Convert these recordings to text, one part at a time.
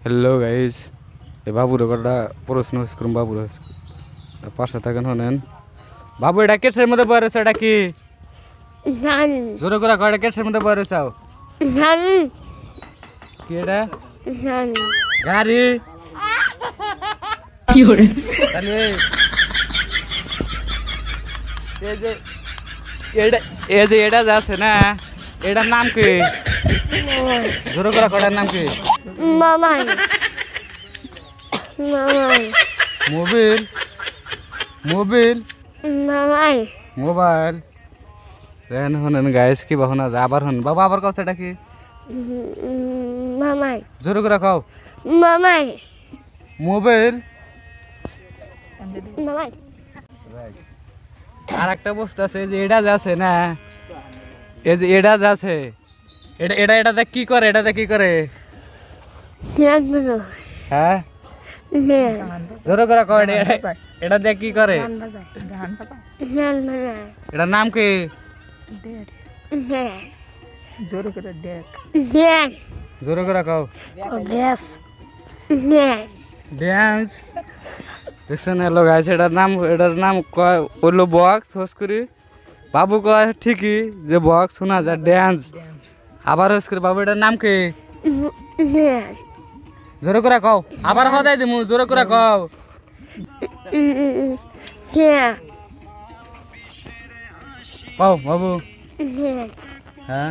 Hello guys, এ বাবুর একটা প্রশ্ন করুন। বাবুর পাশে থাকেন হনেন। বাবু এটা কেসের মধ্যে বয়ে রয়েছে? এটা কি জোরে করে কয়, এটা কেসের মধ্যে বয়ে রয়েছে? কি এটা? গাড়ি। কি করে তাহলে এটা যে আছে না, এটার নাম কি? জোরে করে কটার নাম কি? মোবাইল। মোবাইল মোবাইল দেন হনেন গাইস, কি বাহনা যা আবার হন বাবা, আবার কাছে এটা কি? জোরে করে খাও। মোবাইল। আর একটা বস্তু আছে যে এটা যে আছে না, এই যে এটা যে আছে, এটাতে কি করে? এটাতে কি করে? হ্যাঁ জোরে করে কও, এটা দিয়ে কি করে? এটার নাম কি? জোরে করে দেখ। জোরে করে কও। ড্যান্স। দেখছেন হ্যালো গাইস, এটার নাম কয় হলো বক্স। হোস করি বাবু কয় ঠিকই যে বক্স শোনা যায় ড্যান্স। আবার হোস করি বাবু এটার নাম কি? জোরে করে কও। আবার হদাই দিমু, জোরে করে কও। কও বাবু। হ্যাঁ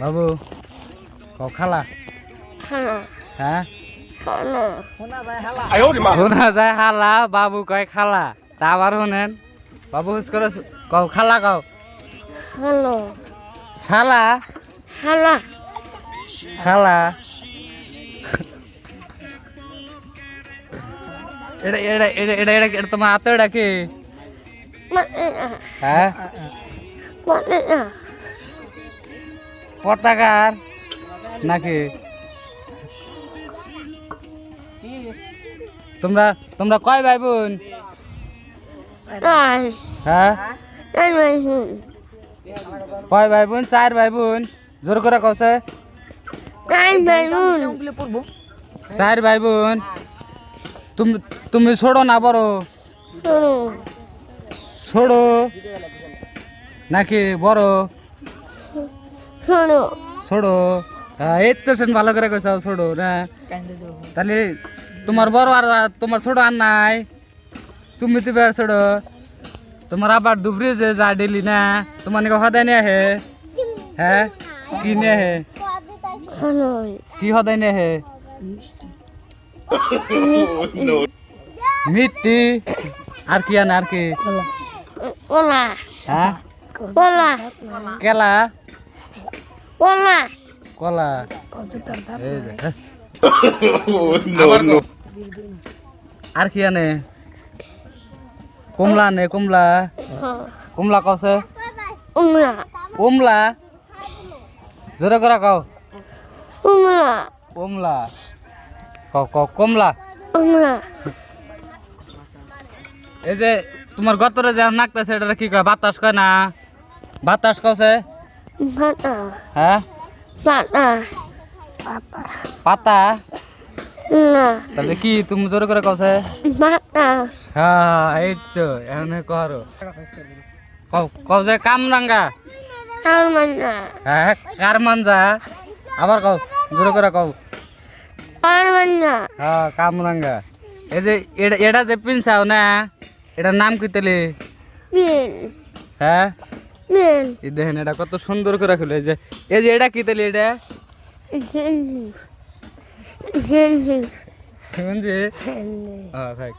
বাবু কও। খালা। হ্যাঁ শোনা যায় হালা, বাবু কয় খালা। তা আবার শোনেন বাবু হুস করে কও খালা কও। শালা। খালা। এটা এটা এটা এটা এটা এটা তোমার হাতে ডাকে? হ্যাঁ পতাকার নাকি? তোমরা তোমরা কয় ভাই বোন? হ্যাঁ কয় ভাই বোন? 4 ভাই বোন। জোর করে কওছে। 4 ভাই বোন। তুমি ছোড়ো না বড়? ছোড়ো নাকি বড়? ছোড়ো। এই তো সেন ভালো করে কইছ, ছোড়ো না। তাহলে তোমার বড় আর তোমার ছোট আর নাই? তুমি তো ছোড়ো। তোমার আবার দুপুরে যে যা ডেলি না, তোমার নাকি সদায় নিয়ে আহে? হ্যাঁ কি নিয়ে আহে? কি সদায় নিয়ে আহে? মিষ্টি। আর কি আনে? আর কি? হ্যাঁ কেলা। কলা। আর কি আনে? কমলা আনে। কমলা। কমলা কছে? কমলা। জোরে করে কও। কমলা। কও কও কমলা। এই যে তোমার গতরে যে নাকতেছে, এটা কি কয়? বাতাস কয় না? বাতাস কছে? হ্যাঁ পাতা। তাহলে কি তুমি জোরে করে কছে? হ্যাঁ এই তো এখন করো। কও যে কামরাঙ্গা। হ্যাঁ কারমাঞ্জা। আবার কও, জোরে করে কও। হ্যাঁ কামরাঙ্গা। এই যে এটা যে পিনছাও না, এটার নাম কি তাহলে? হ্যাঁ দেখেন এটা কত সুন্দর করে খুলে। এই যে এটা কি তাহলে? এটা থাক।